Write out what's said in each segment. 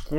For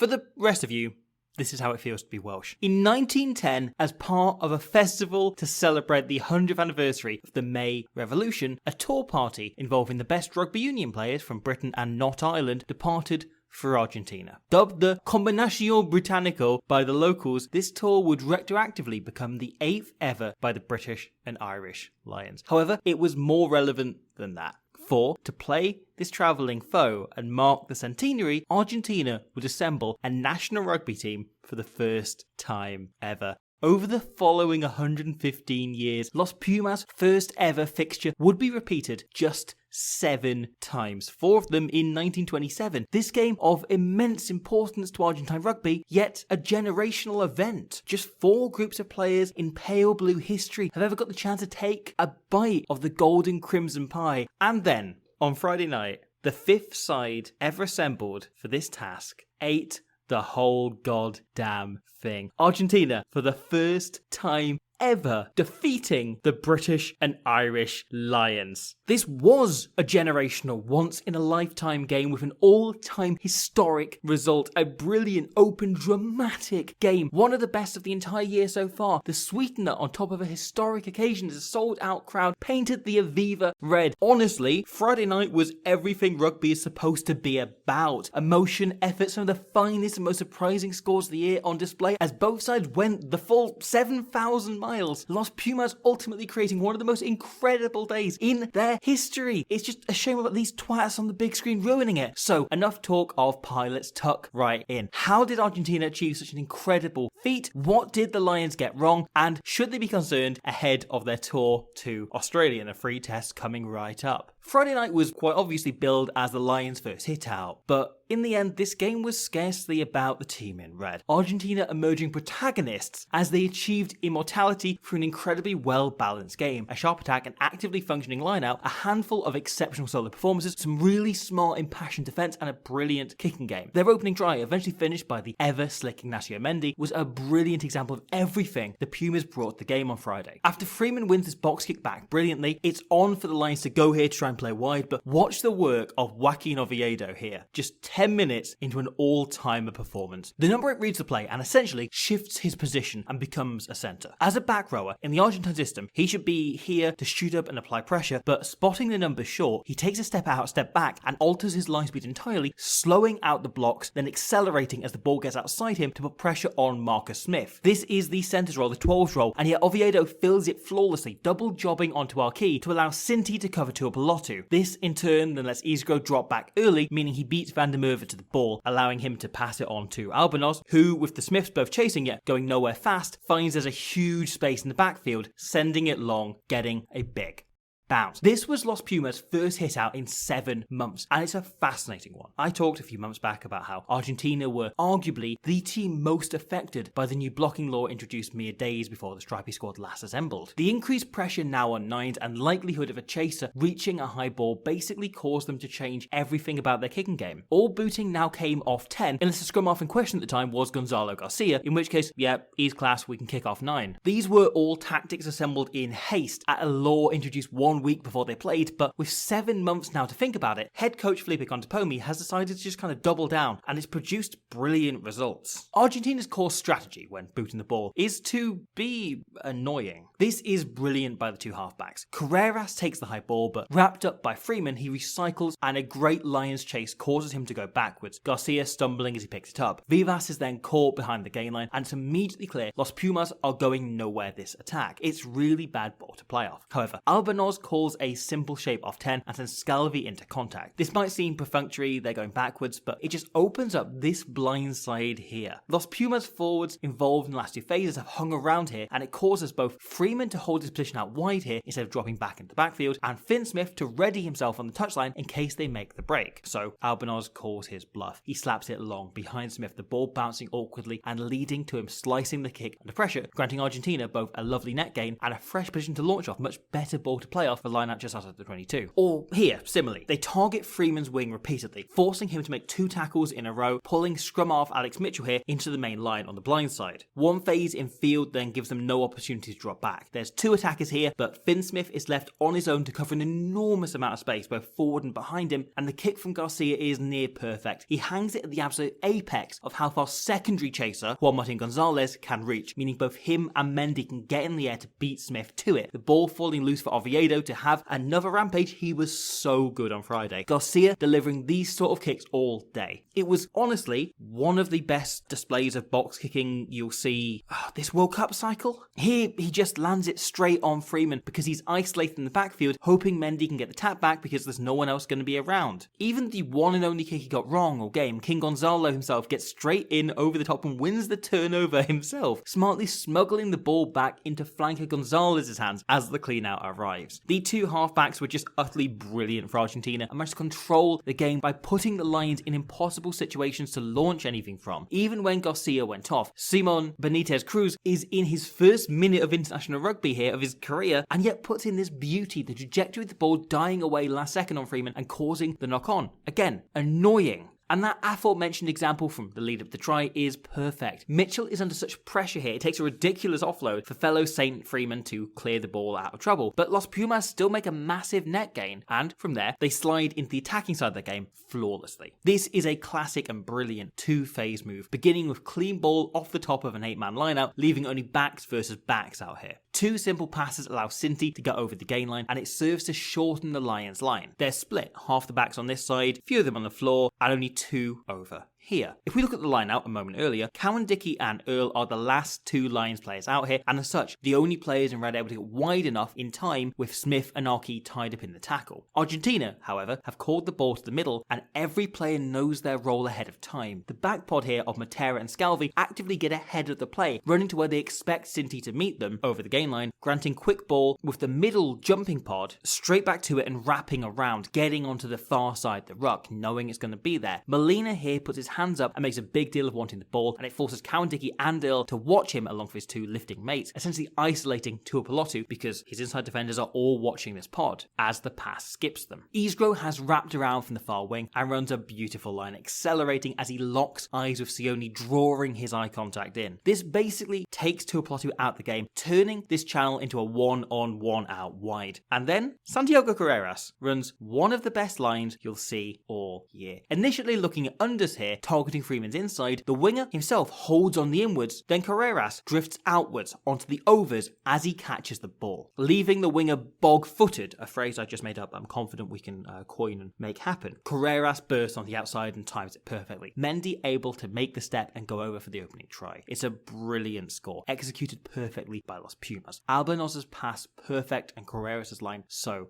the rest of you, this is how it feels to be Welsh. In 1910, as part of a festival to celebrate the 100th anniversary of the May Revolution, a tour party involving the best rugby union players from Britain and not Ireland departed for Argentina. Dubbed the Combinación Británico by the locals, this tour would retroactively become the 8th ever by the British and Irish Lions. However, it was more relevant than that. For, to play this travelling foe and mark the centenary, Argentina would assemble a national rugby team for the first time ever. Over the following 115 years, Los Pumas' first ever fixture would be repeated just 7 times, 4 of them in 1927. This game of immense importance to Argentine rugby, yet a generational event. Just 4 groups of players in pale blue history have ever got the chance to take a bite of the golden crimson pie. And then, on Friday night, the 5th side ever assembled for this task ate the whole goddamn thing. Argentina, for the first time ever, defeating the British and Irish Lions. This was a generational, once-in-a-lifetime game with an all-time historic result. A brilliant, open, dramatic game. One of the best of the entire year so far. The sweetener on top of a historic occasion as a sold-out crowd painted the Aviva red. Honestly, Friday night was everything rugby is supposed to be about. Emotion, effort, some of the finest and most surprising scores of the year on display as both sides went the full 7,000 miles. Los Pumas ultimately creating one of the most incredible days in their history. It's just a shame about these twats on the big screen ruining it. So, enough talk of pilots, tuck right in. How did Argentina achieve such an incredible feat? What did the Lions get wrong? And should they be concerned ahead of their tour to Australia in a free test coming right up? Friday night was quite obviously billed as the Lions' first hit out, but in the end, this game was scarcely about the team in red. Argentina emerging protagonists as they achieved immortality through an incredibly well-balanced game. A sharp attack, an actively functioning line-out, a handful of exceptional solo performances, some really smart impassioned defence, and a brilliant kicking game. Their opening try, eventually finished by the ever-slick Ignacio Mendy, was a brilliant example of everything the Pumas brought to the game on Friday. After Freeman wins this box kick back brilliantly, it's on for the Lions to go here to try and play wide, but watch the work of Joaquin Oviedo here. Just 10 minutes into an all-timer performance. The number 8 reads the play and essentially shifts his position and becomes a centre. As a back rower, in the Argentine system, he should be here to shoot up and apply pressure, but spotting the numbers short, he takes a step out, step back, and alters his line speed entirely, slowing out the blocks, then accelerating as the ball gets outside him to put pressure on Marcus Smith. This is the centre's role, the 12's role, and yet Oviedo fills it flawlessly, double jobbing onto Arquí to allow Cinti to cover to a Pelotu. This, in turn, then lets Isgro drop back early, meaning he beats Van der Merwe to the ball, allowing him to pass it on to Albanos, who, with the Smiths both chasing it, going nowhere fast, finds there's a huge space in the backfield, sending it long, getting a big bounce. This was Los Pumas' first hit out in 7 months, and it's a fascinating one. I talked a few months back about how Argentina were arguably the team most affected by the new blocking law introduced mere days before the Stripey squad last assembled. The increased pressure now on 9s and likelihood of a chaser reaching a high ball basically caused them to change everything about their kicking game. All booting now came off 10, unless the scrum half in question at the time was Gonzalo Garcia, in which case, yeah, he's class, we can kick off 9. These were all tactics assembled in haste at a law introduced 1 week before they played, but with 7 months now to think about it, head coach Felipe Contepomi has decided to just kind of double down, and it's produced brilliant results. Argentina's core strategy when booting the ball is to be annoying. This is brilliant by the 2 halfbacks. Carreras takes the high ball, but wrapped up by Freeman, he recycles, and a great Lions chase causes him to go backwards, Garcia stumbling as he picks it up. Vivas is then caught behind the gain line, and it's immediately clear Los Pumas are going nowhere this attack. It's really bad ball to play off. However, Albanos calls a simple shape off 10 and sends Scalvi into contact. This might seem perfunctory, they're going backwards, but it just opens up this blind side here. Los Pumas forwards involved in the last 2 phases have hung around here, and it causes both Freeman to hold his position out wide here instead of dropping back into the backfield, and Finn Smith to ready himself on the touchline in case they make the break. So Albanos calls his bluff. He slaps it long behind Smith, the ball bouncing awkwardly and leading to him slicing the kick under pressure, granting Argentina both a lovely net gain and a fresh position to launch off, much better ball to play off off the line out just outside the 22. Or here, similarly, they target Freeman's wing repeatedly, forcing him to make 2 tackles in a row, pulling scrum half Alex Mitchell here into the main line on the blind side. One phase in field then gives them no opportunity to drop back. There's 2 attackers here, but Finn Smith is left on his own to cover an enormous amount of space both forward and behind him, and the kick from Garcia is near perfect. He hangs it at the absolute apex of how far secondary chaser Juan Martin Gonzalez can reach, meaning both him and Mendy can get in the air to beat Smith to it. The ball falling loose for Oviedo to have another rampage. He was so good on Friday. Garcia delivering these sort of kicks all day. It was honestly one of the best displays of box kicking you'll see this World Cup cycle. Here, he just lands it straight on Freeman because he's isolated in the backfield, hoping Mendy can get the tap back because there's no one else going to be around. Even the one and only kick he got wrong all game, King Gonzalo himself gets straight in over the top and wins the turnover himself, smartly smuggling the ball back into flanker Gonzalez's hands as the clean out arrives. The 2 halfbacks were just utterly brilliant for Argentina and managed to control the game by putting the Lions in impossible situations to launch anything from. Even when Garcia went off, Simon Benitez Cruz is in his first minute of international rugby here of his career and yet puts in this beauty, the trajectory of the ball dying away last second on Freeman and causing the knock on. Again, annoying. And that aforementioned example from the lead up to the try is perfect. Mitchell is under such pressure here, it takes a ridiculous offload for fellow Saint Freeman to clear the ball out of trouble. But Los Pumas still make a massive net gain, and from there, they slide into the attacking side of the game flawlessly. This is a classic and brilliant 2-phase move, beginning with clean ball off the top of an 8-man lineout, leaving only backs versus backs out here. 2 simple passes allow Cinti to get over the gain line, and it serves to shorten the Lions' line. They're split, half the backs on this side, few of them on the floor, and only 2 over here. If we look at the line out a moment earlier, Cowan-Dickey and Earl are the last 2 Lions players out here, and as such, the only players in red able to get wide enough in time with Smith and Archie tied up in the tackle. Argentina, however, have called the ball to the middle, and every player knows their role ahead of time. The back pod here of Matera and Scalvi actively get ahead of the play, running to where they expect Cinti to meet them over the gain line, granting quick ball with the middle jumping pod straight back to it and wrapping around, getting onto the far side of the ruck, knowing it's going to be there. Molina here puts his hands up and makes a big deal of wanting the ball, and it forces Cowan-Dickey and Earl to watch him along with his 2 lifting mates, essentially isolating Tuipulotu because his inside defenders are all watching this pod as the pass skips them. Isgro has wrapped around from the far wing and runs a beautiful line, accelerating as he locks eyes with Sione, drawing his eye contact in. This basically takes Tuipulotu out the game, turning this channel into a 1-on-1 out wide. And then Santiago Carreras runs one of the best lines you'll see all year. Initially looking at unders here, targeting Freeman's inside, the winger himself holds on the inwards, then Carreras drifts outwards onto the overs as he catches the ball, leaving the winger bog-footed, a phrase I just made up I'm confident we can coin and make happen. Carreras bursts on the outside and times it perfectly. Mendy able to make the step and go over for the opening try. It's a brilliant score, executed perfectly by Los Pumas. Albanos's pass perfect and Carreras' line so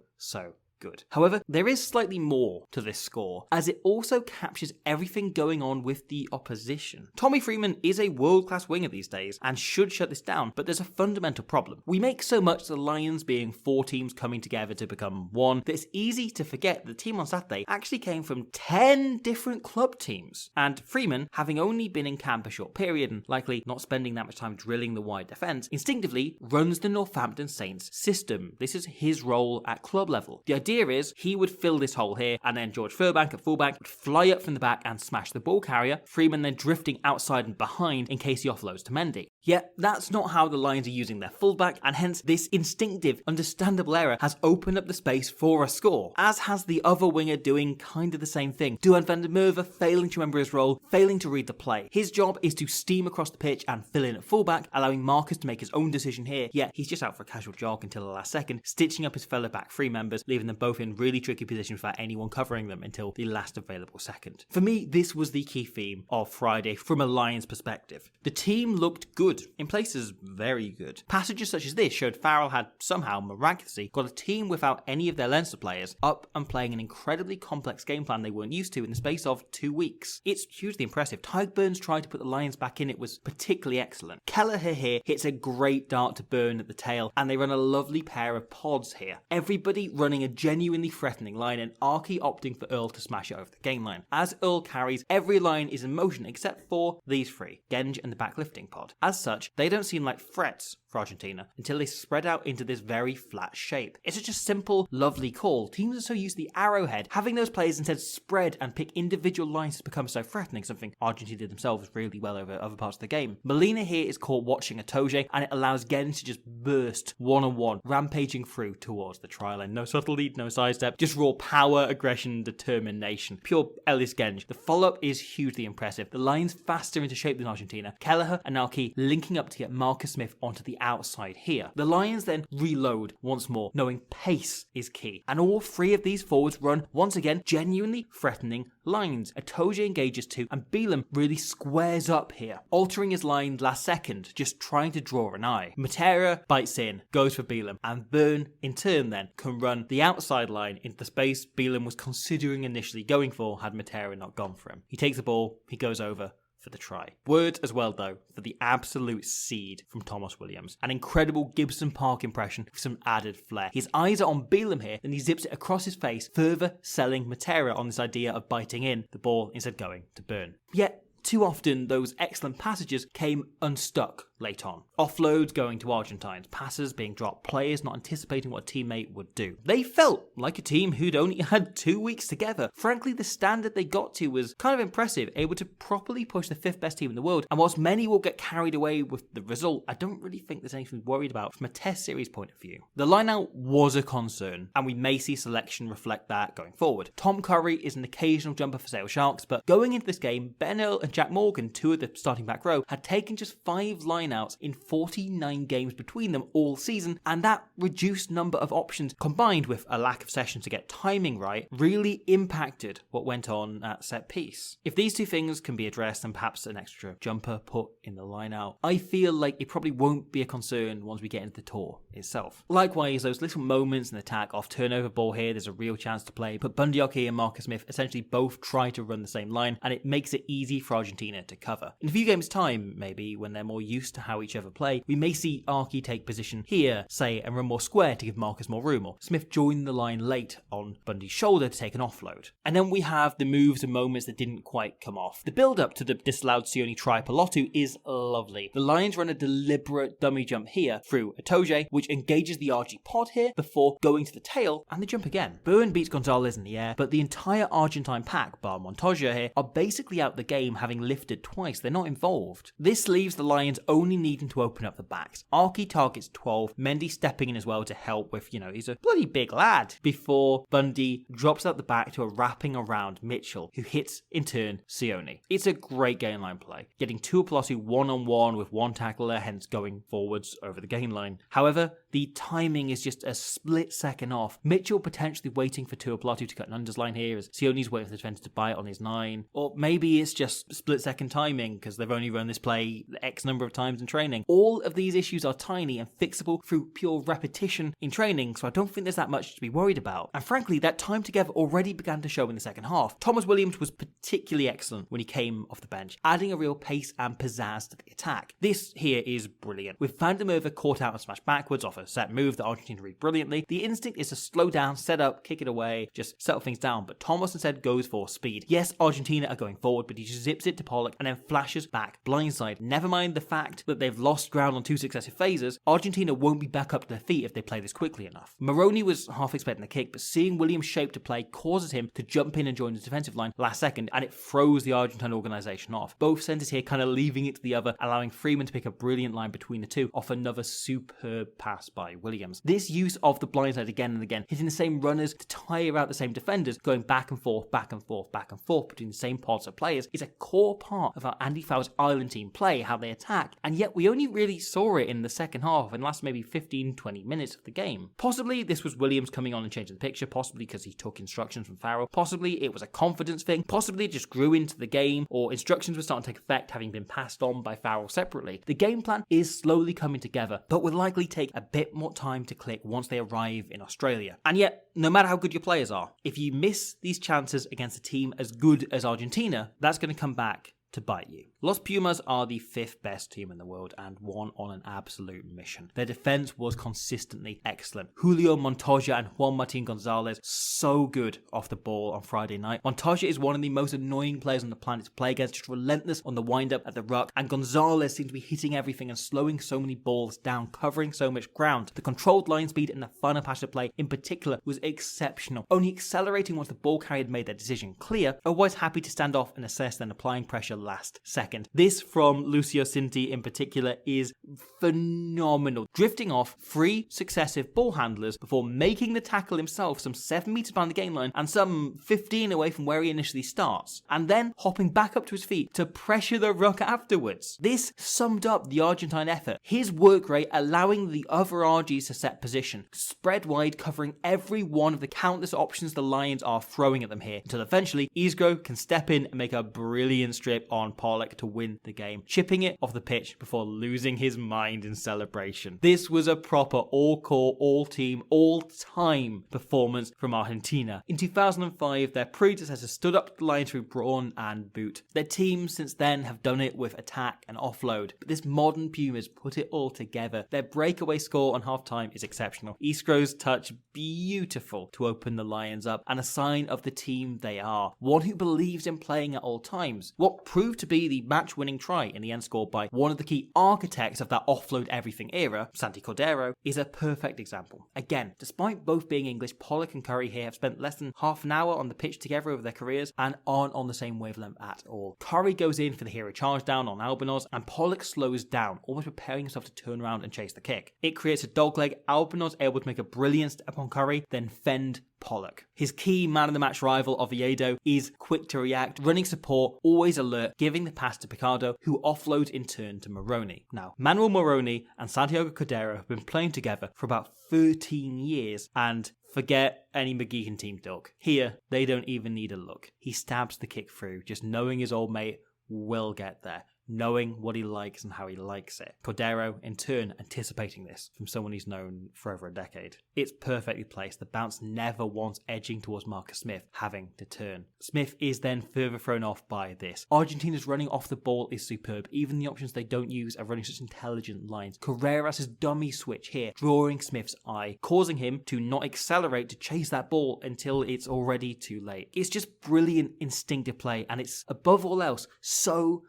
good. However, there is slightly more to this score, as it also captures everything going on with the opposition. Tommy Freeman is a world-class winger these days and should shut this down, but there's a fundamental problem. We make so much of the Lions being 4 teams coming together to become one that it's easy to forget the team on Saturday actually came from 10 different club teams. And Freeman, having only been in camp a short period and likely not spending that much time drilling the wide defence, instinctively runs the Northampton Saints system. This is his role at club level. The idea is he would fill this hole here, and then George Furbank at fullback would fly up from the back and smash the ball carrier, Freeman then drifting outside and behind in case he offloads to Mendy. Yet that's not how the Lions are using their fullback, and hence this instinctive, understandable error has opened up the space for a score, as has the other winger doing kind of the same thing. Duan van der Merwe failing to remember his role, failing to read the play. His job is to steam across the pitch and fill in at fullback, allowing Marcus to make his own decision here, yet he's just out for a casual jog until the last second, stitching up his fellow back 3 members, leaving them both in really tricky positions without anyone covering them until the last available second. For me, this was the key theme of Friday from a Lions perspective. The team looked good, in places very good. Passages such as this showed Farrell had somehow miraculously got a team without any of their Leinster players up and playing an incredibly complex game plan they weren't used to in the space of 2 weeks. It's hugely impressive. Tyke Burns tried to put the Lions back in, it was particularly excellent. Kelleher here hits a great dart to Burn at the tail, and they run a lovely pair of pods here. Everybody running a genuinely threatening line, and Archie opting for Earl to smash it over the gain line. As Earl carries, every line is in motion except for these 3, Genge and the back lifting pod. As as such, they don't seem like threats for Argentina until they spread out into this very flat shape. It's such a simple, lovely call. Teams are so used to the arrowhead. Having those players instead spread and pick individual lines has become so threatening, something Argentina did themselves really well over other parts of the game. Molina here is caught watching Itoje, and it allows Gen to just burst one-on-one, rampaging through towards the try line. No subtle lead, no sidestep, just raw power, aggression, determination. Pure Ellis Genge. The follow-up is hugely impressive. The line's faster into shape than Argentina. Kelleher and Alki linking up to get Marcus Smith onto the outside here. The Lions then reload once more, knowing pace is key. And all three of these forwards run, once again, genuinely threatening lines. Itoje engages too, and Beelum really squares up here, altering his line last second, just trying to draw an eye. Matera bites in, goes for Beelum, and Byrne, in turn then, can run the outside line into the space Beelum was considering initially going for had Matera not gone for him. He takes the ball, he goes over for the try. Word as well, though, for the absolute seed from Thomas Williams. An incredible Gibson Park impression with some added flair. His eyes are on Beelum here, then he zips it across his face, further selling Matera on this idea of biting in, the ball instead going to Byrne. Yet, too often, those excellent passages came unstuck late on. Offloads going to Argentines, passes being dropped, players not anticipating what a teammate would do. They felt like a team who'd only had 2 weeks together. Frankly, the standard they got to was kind of impressive, able to properly push the 5th best team in the world, and whilst many will get carried away with the result, I don't really think there's anything worried about from a test series point of view. The line-out was a concern, and we may see selection reflect that going forward. Tom Curry is an occasional jumper for Sale Sharks, but going into this game, Ben Earl and Jack Morgan, two of the starting back row, had taken just 5 line-outs in 49 games between them all season, and that reduced number of options combined with a lack of sessions to get timing right really impacted what went on at set piece. If these two things can be addressed and perhaps an extra jumper put in the line out, I feel like it probably won't be a concern once we get into the tour itself. Likewise, those little moments in attack off turnover ball here, there's a real chance to play, but Bundyaki and Marcus Smith essentially both try to run the same line, and it makes it easy for Argentina to cover. In a few games time, maybe, when they're more used to how each other play, we may see Arky take position here, say, and run more square to give Marcus more room, or Smith join the line late on Bundy's shoulder to take an offload. And then we have the moves and moments that didn't quite come off. The build-up to the disallowed Sione try Pelotu is lovely. The Lions run a deliberate dummy jump here through Itoje, which engages the RG pod here before going to the tail, and they jump again. Byrne beats Gonzalez in the air, but the entire Argentine pack, bar Montoya here, are basically out the game having lifted twice. They're not involved. This leaves the Lions only needing to open up the backs. Arky targets 12, Mendy stepping in as well to help with, he's a bloody big lad, before Bundy drops out the back to a wrapping around Mitchell, who hits, in turn, Sione. It's a great game line play, getting Tuipulotu one-on-one with one tackler, hence going forwards over the gain line. However, the timing is just a split second off. Mitchell potentially waiting for Tuipulotu to cut an unders line here, as Sione's waiting for the defender to bite on his 9. Or maybe it's just split second timing, because they've only run this play X number of times in training. All of these issues are tiny and fixable through pure repetition in training, so I don't think there's that much to be worried about. And frankly, that time together already began to show in the second half. Thomas Williams was particularly excellent when he came off the bench, adding a real pace and pizzazz to the attack. This here is brilliant. With Van der Merwe caught out and smashed backwards off a set move that Argentina read brilliantly, the instinct is to slow down, set up, kick it away, just settle things down, but Thomas instead goes for speed. Yes, Argentina are going forward, but he just zips it to Pollock and then flashes back blindside. Never mind the fact that they've lost ground on 2 successive phases, Argentina won't be back up to their feet if they play this quickly enough. Maroney was half expecting the kick, but seeing Williams' shape to play causes him to jump in and join the defensive line last second, and it throws the Argentine organisation off. Both centres here kind of leaving it to the other, allowing Freeman to pick a brilliant line between the two off another superb pass by Williams. This use of the blindside again and again, hitting the same runners to tire out the same defenders, going back and forth, back and forth, back and forth between the same pods of players, is a core part of how Andy Fowler's Ireland team play, how they attack, and yet we only really saw it in the second half and last maybe 15-20 minutes of the game. Possibly this was Williams coming on and changing the picture, possibly because he took instructions from Farrell, possibly it was a confidence thing, possibly it just grew into the game, or instructions were starting to take effect having been passed on by Farrell separately. The game plan is slowly coming together, but will likely take a bit more time to click once they arrive in Australia. And yet, no matter how good your players are, if you miss these chances against a team as good as Argentina, that's going to come back to bite you. Los Pumas are the 5th best team in the world and one on an absolute mission. Their defense was consistently excellent. Julio Montoya and Juan Martin Gonzalez, so good off the ball on Friday night. Montoya is one of the most annoying players on the planet to play against, just relentless on the wind-up at the ruck, and Gonzalez seemed to be hitting everything and slowing so many balls down, covering so much ground. The controlled line speed and the final pass of play in particular was exceptional, only accelerating once the ball carrier had made their decision clear, otherwise happy to stand off and assess, then applying pressure last second. This from Lucio Cinti in particular is phenomenal. Drifting off 3 successive ball handlers before making the tackle himself some 7 meters behind the game line and some 15 away from where he initially starts, and then hopping back up to his feet to pressure the ruck afterwards. This summed up the Argentine effort. His work rate allowing the other RGs to set position, spread wide, covering every one of the countless options the Lions are throwing at them here, until eventually Isgro can step in and make a brilliant strip on Pollock to win the game, chipping it off the pitch before losing his mind in celebration. This was a proper all-core, all-team, all-time performance from Argentina. In 2005, their predecessors stood up to the line through brawn and boot. Their teams since then have done it with attack and offload, but this modern Pumas put it all together. Their breakaway score on half-time is exceptional. Isgro's touch beautiful to open the Lions up, and a sign of the team they are. One who believes in playing at all times. What proved to be the match-winning try in the end scored by one of the key architects of that offload everything era, Santi Cordero, is a perfect example. Again, despite both being English, Pollock and Curry here have spent less than half an hour on the pitch together over their careers and aren't on the same wavelength at all. Curry goes in for the hero charge down on Albornoz, and Pollock slows down, almost preparing himself to turn around and chase the kick. It creates a dogleg, Albornoz able to make a brilliant step on Curry, then fend Pollock. His key man-of-the-match rival, Oviedo, is quick to react, running support, always alert, giving the pass to Picardo, who offloads in turn to Moroni. Now, Manuel Moroni and Santiago Cordero have been playing together for about 13 years, and forget any McGeechan team talk. Here, they don't even need a look. He stabs the kick through, just knowing his old mate will get there, knowing what he likes and how he likes it. Cordero, in turn, anticipating this from someone he's known for over a decade. It's perfectly placed, the bounce never once edging towards Marcus Smith, having to turn. Smith is then further thrown off by this. Argentina's running off the ball is superb. Even the options they don't use are running such intelligent lines. Carreras' dummy switch here, drawing Smith's eye, causing him to not accelerate to chase that ball until it's already too late. It's just brilliant instinctive play, and it's, above all else, so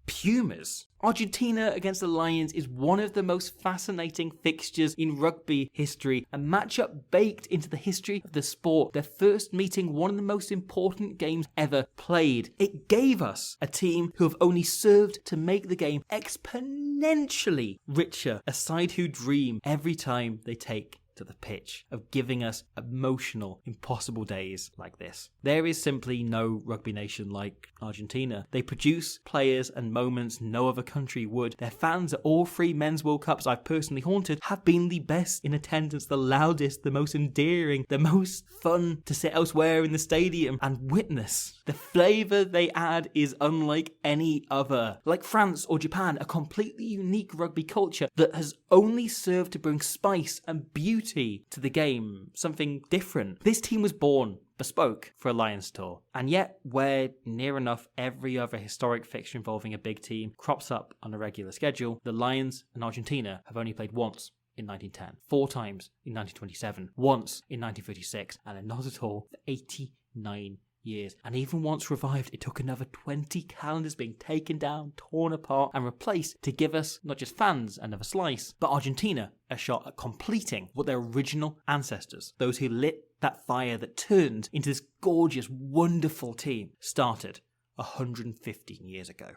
Pumas. Argentina against the Lions is one of the most fascinating fixtures in rugby history, a matchup baked into the history of the sport. Their first meeting, one of the most important games ever played. It gave us a team who have only served to make the game exponentially richer, a side who dream every time they take to the pitch, of giving us emotional, impossible days like this. There is simply no rugby nation like Argentina. They produce players and moments no other country would. Their fans at all 3 men's World Cups I've personally haunted have been the best in attendance, the loudest, the most endearing, the most fun to sit elsewhere in the stadium and witness. The flavour they add is unlike any other. Like France or Japan, a completely unique rugby culture that has only served to bring spice and beauty to the game, something different. This team was born bespoke for a Lions tour, and yet where near enough every other historic fixture involving a big team crops up on a regular schedule, the Lions and Argentina have only played once in 1910, 4 times in 1927, once in 1936, and not at all for 89 years. And even once revived, it took another 20 calendars being taken down, torn apart, and replaced to give us, not just fans, another slice, but Argentina a shot at completing what their original ancestors, those who lit that fire that turned into this gorgeous, wonderful team, started 115 years ago.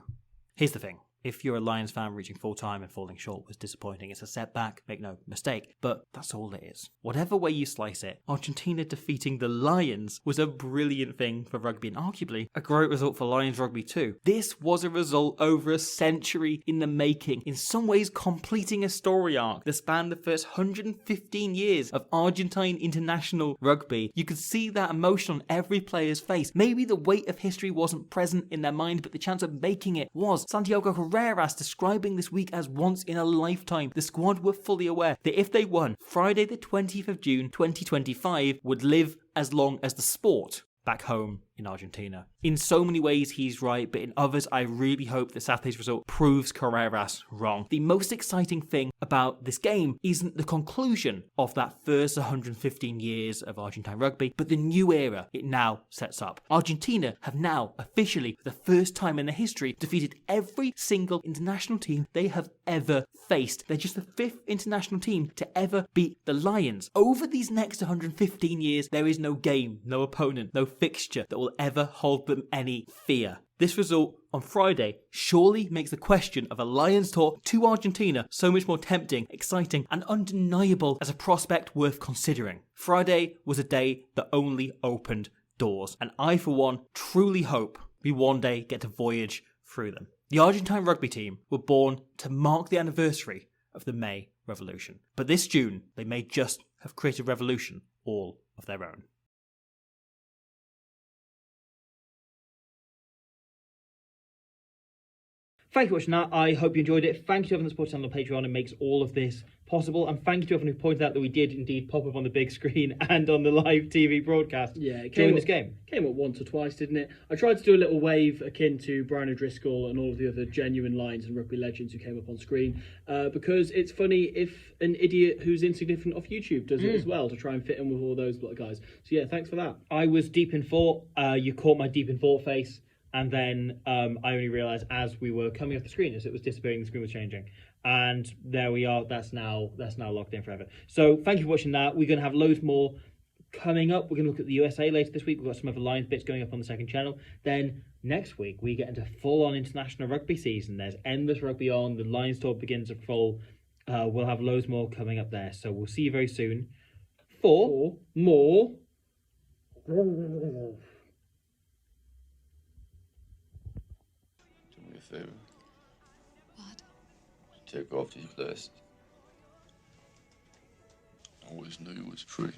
Here's the thing. If you're a Lions fan, reaching full time and falling short was disappointing. It's a setback, make no mistake, but that's all it is. Whatever way you slice it, Argentina defeating the Lions was a brilliant thing for rugby and arguably a great result for Lions rugby too. This was a result over a century in the making, in some ways completing a story arc that spanned the first 115 years of Argentine international rugby. You could see that emotion on every player's face. Maybe the weight of history wasn't present in their mind, but the chance of making it was. Santiago Carreras describing this week as once in a lifetime. The squad were fully aware that if they won, Friday the 20th of June 2025 would live as long as the sport back home in Argentina. In so many ways, he's right, but in others, I really hope that Saturday's result proves Carreras wrong. The most exciting thing about this game isn't the conclusion of that first 115 years of Argentine rugby, but the new era it now sets up. Argentina have now officially, for the first time in their history, defeated every single international team they have ever faced. They're just the 5th international team to ever beat the Lions. Over these next 115 years, there is no game, no opponent, no fixture that will ever hold them any fear. This result on Friday surely makes the question of a Lions tour to Argentina so much more tempting, exciting, and undeniable as a prospect worth considering. Friday was a day that only opened doors, and I, for one, truly hope we one day get to voyage through them. The Argentine rugby team were born to mark the anniversary of the May Revolution, but this June they may just have created a revolution all of their own. Thank you for watching that. I hope you enjoyed it. Thank you to everyone that supports us on Patreon and makes all of this possible. And thank you to everyone who pointed out that we did indeed pop up on the big screen and on the live TV broadcast during this game. Came up once or twice, didn't it? I tried to do a little wave akin to Brian O'Driscoll and all of the other genuine Lions and rugby legends who came up on screen, because it's funny if an idiot who's insignificant off YouTube does it as well, to try and fit in with all those guys. So yeah, thanks for that. I was deep in thought. You caught my deep in thought face. And then I only realised as we were coming off the screen, as it was disappearing, the screen was changing. And there we are. That's now locked in forever. So thank you for watching that. We're going to have loads more coming up. We're going to look at the USA later this week. We've got some other Lions bits going up on the second channel. Then next week, we get into full-on international rugby season. There's endless rugby on. The Lions tour begins at full. We'll have loads more coming up there. So we'll see you very soon for more... Favor. What? Take off these glasses. I always knew you was pretty.